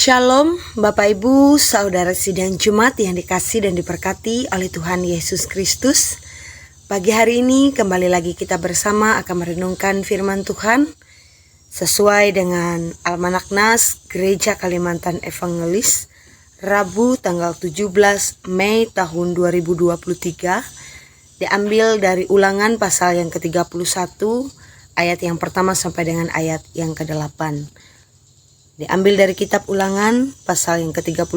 Shalom Bapak Ibu, Saudara Sidang Jumat yang dikasih dan diberkati oleh Tuhan Yesus Kristus. Pagi hari ini kembali lagi kita bersama akan merenungkan firman Tuhan sesuai dengan Almanak Nas Gereja Kalimantan Evangelis Rabu tanggal 17 Mei tahun 2023, diambil dari Ulangan pasal yang ke-31 ayat yang pertama sampai dengan ayat yang ke-8. Diambil dari kitab Ulangan pasal yang ke-31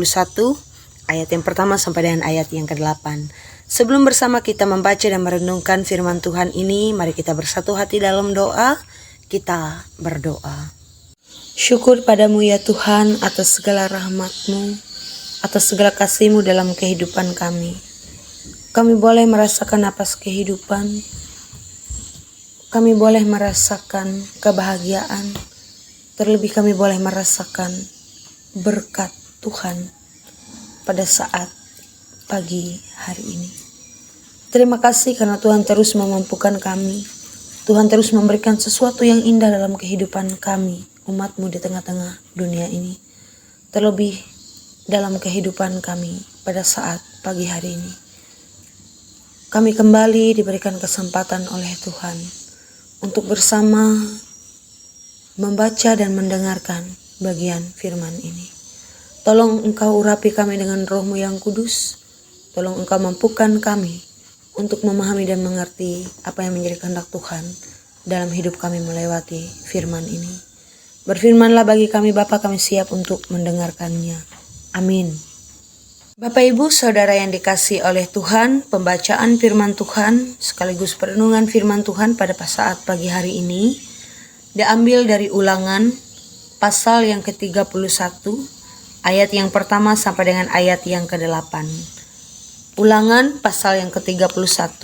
ayat yang pertama sampai dengan ayat yang ke-8. Sebelum bersama kita membaca dan merenungkan firman Tuhan ini, mari kita bersatu hati dalam doa. Kita berdoa. Syukur padamu ya Tuhan atas segala rahmat-Mu, atas segala kasih-Mu dalam kehidupan kami. Kami boleh merasakan napas kehidupan, kami boleh merasakan kebahagiaan, terlebih kami boleh merasakan berkat Tuhan pada saat pagi hari ini. Terima kasih karena Tuhan terus memampukan kami. Tuhan terus memberikan sesuatu yang indah dalam kehidupan kami, umat-Mu di tengah-tengah dunia ini. Terlebih dalam kehidupan kami pada saat pagi hari ini. Kami kembali diberikan kesempatan oleh Tuhan untuk bersama membaca dan mendengarkan bagian firman ini. Tolong Engkau urapi kami dengan Roh-Mu yang kudus. Tolong Engkau mampukan kami untuk memahami dan mengerti apa yang menjadi kehendak Tuhan dalam hidup kami melewati firman ini. Berfirmanlah bagi kami Bapa, kami siap untuk mendengarkannya. Amin. Bapak Ibu Saudara yang dikasihi oleh Tuhan, pembacaan firman Tuhan sekaligus perenungan firman Tuhan pada saat pagi hari ini diambil dari Ulangan pasal yang ke-31 ayat yang pertama sampai dengan ayat yang ke-8. Ulangan pasal yang ke-31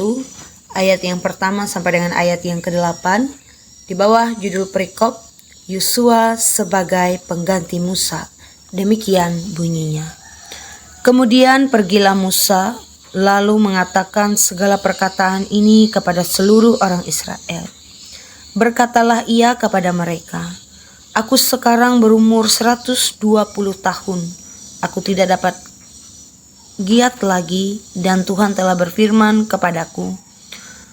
ayat yang pertama sampai dengan ayat yang ke-8, di bawah judul perikop Yosua sebagai pengganti Musa. Demikian bunyinya. Kemudian pergilah Musa lalu mengatakan segala perkataan ini kepada seluruh orang Israel. Berkatalah ia kepada mereka, aku sekarang berumur 120 tahun. Aku tidak dapat giat lagi, dan Tuhan telah berfirman kepadaku,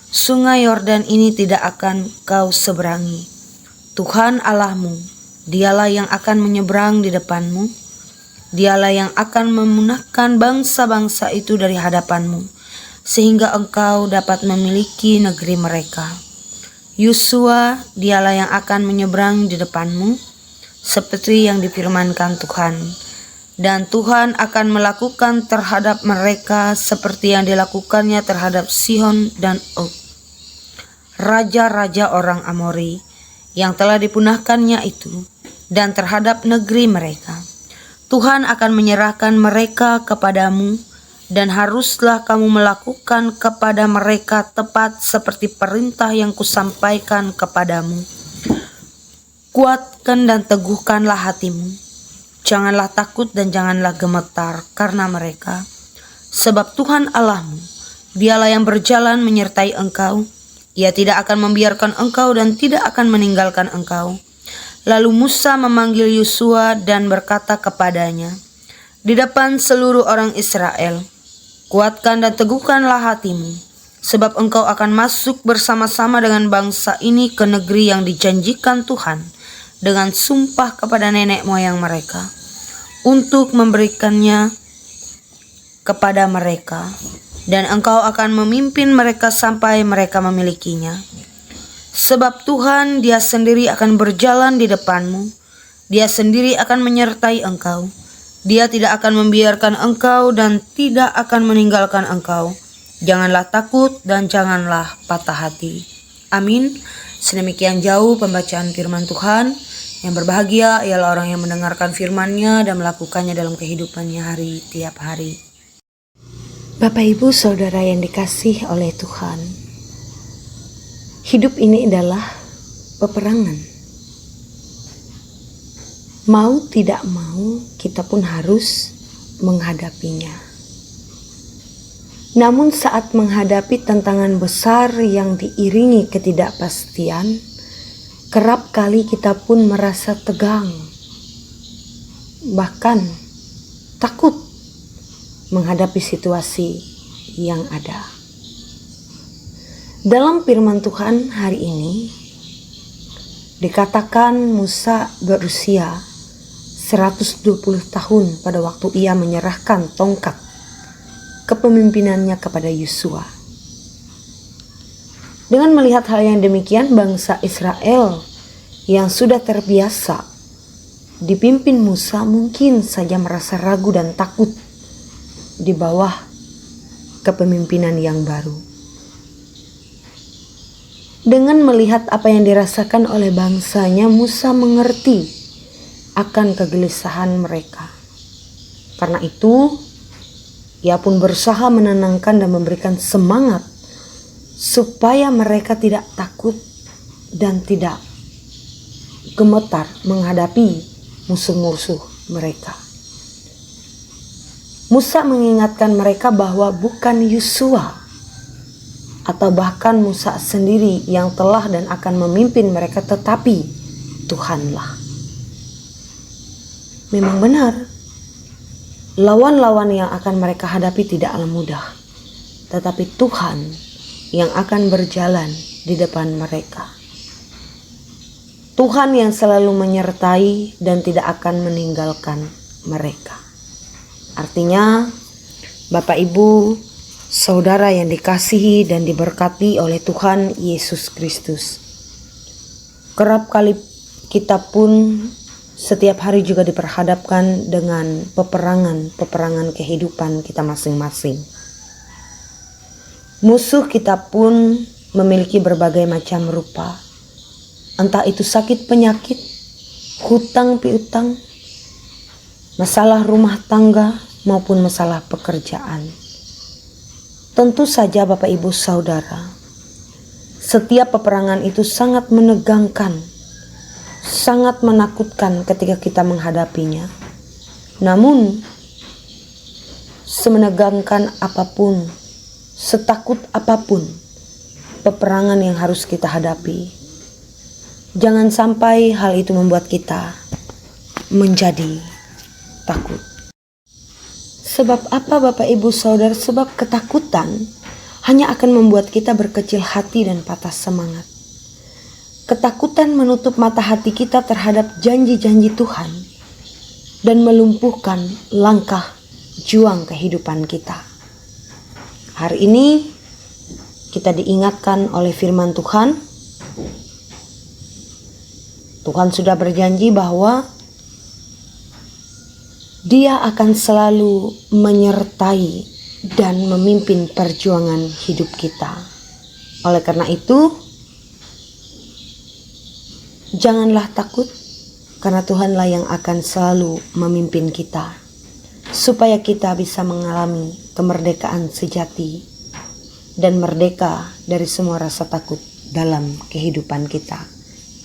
sungai Yordan ini tidak akan kau seberangi. Tuhan Allahmu, dialah yang akan menyeberang di depanmu. Dialah yang akan memunahkan bangsa-bangsa itu dari hadapanmu, sehingga engkau dapat memiliki negeri mereka. Yosua, dialah yang akan menyeberang di depanmu, seperti yang difirmankan Tuhan. Dan Tuhan akan melakukan terhadap mereka seperti yang dilakukannya terhadap Sihon dan Og, raja-raja orang Amori, yang telah dipunahkannya itu, dan terhadap negeri mereka. Tuhan akan menyerahkan mereka kepadamu, dan haruslah kamu melakukan kepada mereka tepat seperti perintah yang kusampaikan kepadamu. Kuatkan dan teguhkanlah hatimu. Janganlah takut dan janganlah gemetar karena mereka. Sebab Tuhan Allahmu, dialah yang berjalan menyertai engkau. Ia tidak akan membiarkan engkau dan tidak akan meninggalkan engkau. Lalu Musa memanggil Yosua dan berkata kepadanya, di depan seluruh orang Israel, kuatkan dan teguhkanlah hatimu, sebab engkau akan masuk bersama-sama dengan bangsa ini ke negeri yang dijanjikan Tuhan dengan sumpah kepada nenek moyang mereka, untuk memberikannya kepada mereka, dan engkau akan memimpin mereka sampai mereka memilikinya. Sebab Tuhan Dia sendiri akan berjalan di depanmu, Dia sendiri akan menyertai engkau. Dia tidak akan membiarkan engkau dan tidak akan meninggalkan engkau. Janganlah takut dan janganlah patah hati. Amin. Sedemikian jauh pembacaan firman Tuhan. Yang berbahagia ialah orang yang mendengarkan firman-Nya dan melakukannya dalam kehidupannya hari tiap hari. Bapak Ibu Saudara yang dikasih oleh Tuhan, hidup ini adalah peperangan. Mau tidak mau, kita pun harus menghadapinya. Namun saat menghadapi tantangan besar yang diiringi ketidakpastian, kerap kali kita pun merasa tegang, bahkan takut menghadapi situasi yang ada. Dalam firman Tuhan hari ini dikatakan Musa berusia 120 tahun pada waktu ia menyerahkan tongkat kepemimpinannya kepada Yosua. Dengan melihat hal yang demikian, bangsa Israel yang sudah terbiasa dipimpin Musa mungkin saja merasa ragu dan takut di bawah kepemimpinan yang baru. Dengan melihat apa yang dirasakan oleh bangsanya, Musa mengerti akan kegelisahan mereka. Karena itu, ia pun berusaha menenangkan dan memberikan semangat supaya mereka tidak takut dan tidak gemetar menghadapi musuh-musuh mereka. Musa mengingatkan mereka bahwa bukan Yosua atau bahkan Musa sendiri yang telah dan akan memimpin mereka, tetapi Tuhanlah. Memang benar, lawan-lawan yang akan mereka hadapi tidaklah mudah, tetapi Tuhan yang akan berjalan di depan mereka. Tuhan yang selalu menyertai dan tidak akan meninggalkan mereka. Artinya, Bapak Ibu, saudara yang dikasihi dan diberkati oleh Tuhan Yesus Kristus, kerap kali kita pun setiap hari juga diperhadapkan dengan peperangan kehidupan kita masing-masing. Musuh kita pun memiliki berbagai macam rupa. Entah itu sakit penyakit, hutang piutang, masalah rumah tangga maupun masalah pekerjaan. Tentu saja Bapak Ibu Saudara, setiap peperangan itu sangat menegangkan, sangat menakutkan ketika kita menghadapinya. Namun, semenegangkan apapun, setakut apapun peperangan yang harus kita hadapi, jangan sampai hal itu membuat kita menjadi takut. Sebab apa Bapak Ibu Saudara? Sebab ketakutan hanya akan membuat kita berkecil hati dan patah semangat. Ketakutan menutup mata hati kita terhadap janji-janji Tuhan dan melumpuhkan langkah juang kehidupan kita. Hari ini kita diingatkan oleh firman Tuhan. Tuhan sudah berjanji bahwa Dia akan selalu menyertai dan memimpin perjuangan hidup kita. Oleh karena itu, janganlah takut, karena Tuhanlah yang akan selalu memimpin kita, supaya kita bisa mengalami kemerdekaan sejati dan merdeka dari semua rasa takut dalam kehidupan kita.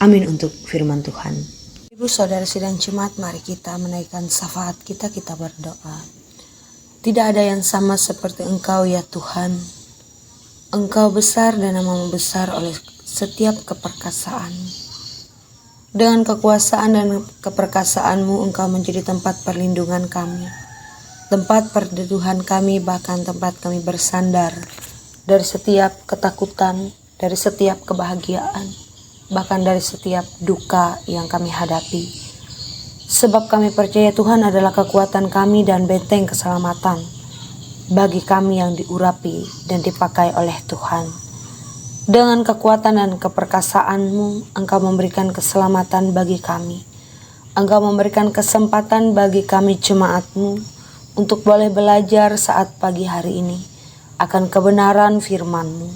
Amin untuk firman Tuhan. Ibu saudara sidang jemaat, mari kita menaikkan syafaat kita berdoa. Tidak ada yang sama seperti Engkau ya Tuhan. Engkau besar dan namamu besar oleh setiap keperkasaan. Dengan kekuasaan dan keperkasaanmu Engkau menjadi tempat perlindungan kami, tempat perteduhan kami, bahkan tempat kami bersandar dari setiap ketakutan, dari setiap kebahagiaan, bahkan dari setiap duka yang kami hadapi. Sebab kami percaya Tuhan adalah kekuatan kami dan benteng keselamatan bagi kami yang diurapi dan dipakai oleh Tuhan. Dengan kekuatan dan keperkasaan-Mu, Engkau memberikan keselamatan bagi kami. Engkau memberikan kesempatan bagi kami jemaat-Mu untuk boleh belajar saat pagi hari ini akan kebenaran firman-Mu.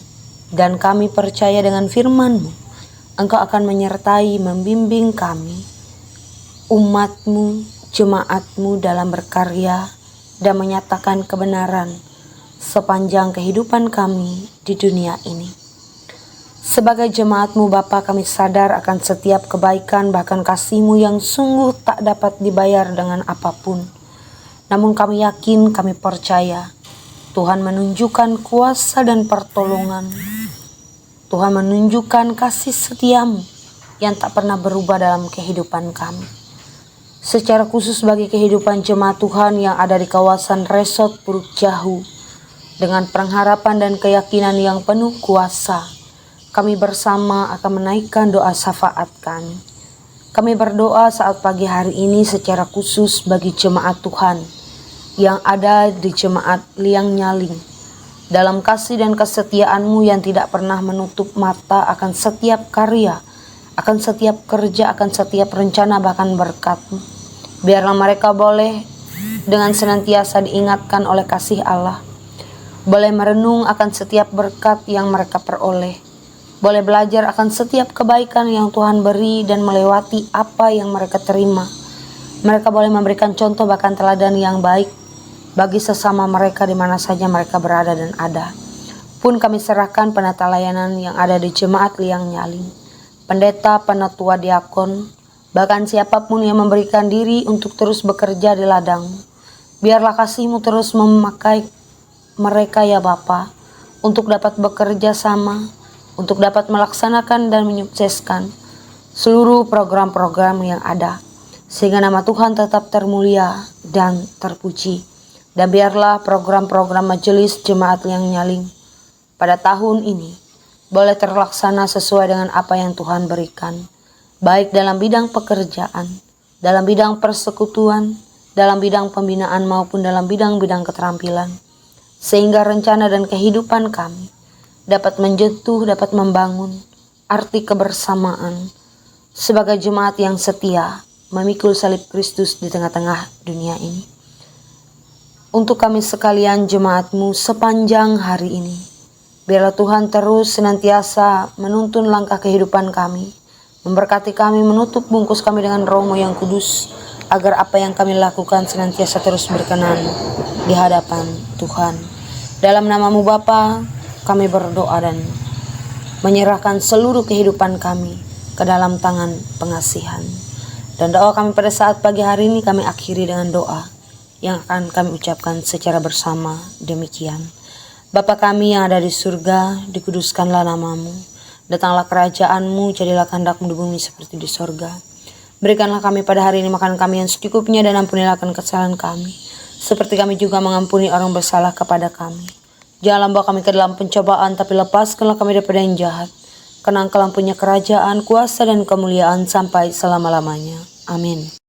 Dan kami percaya dengan firman-Mu, Engkau akan menyertai, membimbing kami, umat-Mu, jemaat-Mu dalam berkarya dan menyatakan kebenaran sepanjang kehidupan kami di dunia ini. Sebagai jemaat-Mu Bapa, kami sadar akan setiap kebaikan bahkan kasih-Mu yang sungguh tak dapat dibayar dengan apapun. Namun kami yakin, kami percaya Tuhan menunjukkan kuasa dan pertolongan. Tuhan menunjukkan kasih setia-Mu yang tak pernah berubah dalam kehidupan kami. secara khusus bagi kehidupan jemaat Tuhan yang ada di kawasan Resort Puruk Jahu. Dengan pengharapan dan keyakinan yang penuh kuasa, kami bersama akan menaikkan doa syafaat kami. Kami berdoa saat pagi hari ini secara khusus bagi jemaat Tuhan yang ada di jemaat Liang Nyaling. Dalam kasih dan kesetiaan-Mu yang tidak pernah menutup mata akan setiap karya, akan setiap kerja, akan setiap rencana bahkan berkat-Mu. Biarlah mereka boleh dengan senantiasa diingatkan oleh kasih Allah, boleh merenung akan setiap berkat yang mereka peroleh, boleh belajar akan setiap kebaikan yang Tuhan beri dan melewati apa yang mereka terima. Mereka boleh memberikan contoh bahkan teladan yang baik bagi sesama mereka di mana saja mereka berada dan ada. Pun kami serahkan penata layanan yang ada di jemaat Liang Nyaling, pendeta, penatua, diakon, bahkan siapapun yang memberikan diri untuk terus bekerja di ladang. Biarlah kasih-Mu terus memakai mereka ya Bapa, untuk dapat bekerja sama, untuk dapat melaksanakan dan menyukseskan seluruh program-program yang ada, sehingga nama Tuhan tetap termulia dan terpuji. Dan biarlah program-program majelis jemaat Liang Nyaling pada tahun ini boleh terlaksana sesuai dengan apa yang Tuhan berikan, baik dalam bidang pekerjaan, dalam bidang persekutuan, dalam bidang pembinaan maupun dalam bidang-bidang keterampilan, sehingga rencana dan kehidupan kami dapat menjentuh, dapat membangun arti kebersamaan sebagai jemaat yang setia memikul salib Kristus di tengah-tengah dunia ini. Untuk kami sekalian jemaat-Mu sepanjang hari ini, biarlah Tuhan terus senantiasa menuntun langkah kehidupan kami, memberkati kami, menutup bungkus kami dengan Roh-Mu yang kudus, agar apa yang kami lakukan senantiasa terus berkenan di hadapan Tuhan. Dalam nama-Mu Bapa, kami berdoa dan menyerahkan seluruh kehidupan kami ke dalam tangan pengasihan. Dan doa kami pada saat pagi hari ini kami akhiri dengan doa yang akan kami ucapkan secara bersama demikian. Bapa kami yang ada di surga, dikuduskanlah nama-Mu. Datanglah kerajaan-Mu, jadilah kehendak-Mu di bumi seperti di sorga. Berikanlah kami pada hari ini makan kami yang secukupnya, dan ampunilah akan kesalahan kami, seperti kami juga mengampuni orang bersalah kepada kami. Janganlah bawa kami ke dalam pencobaan, tapi lepaskanlah kami daripada yang jahat. Karena Engkau punya kerajaan, kuasa, dan kemuliaan sampai selama-lamanya. Amin.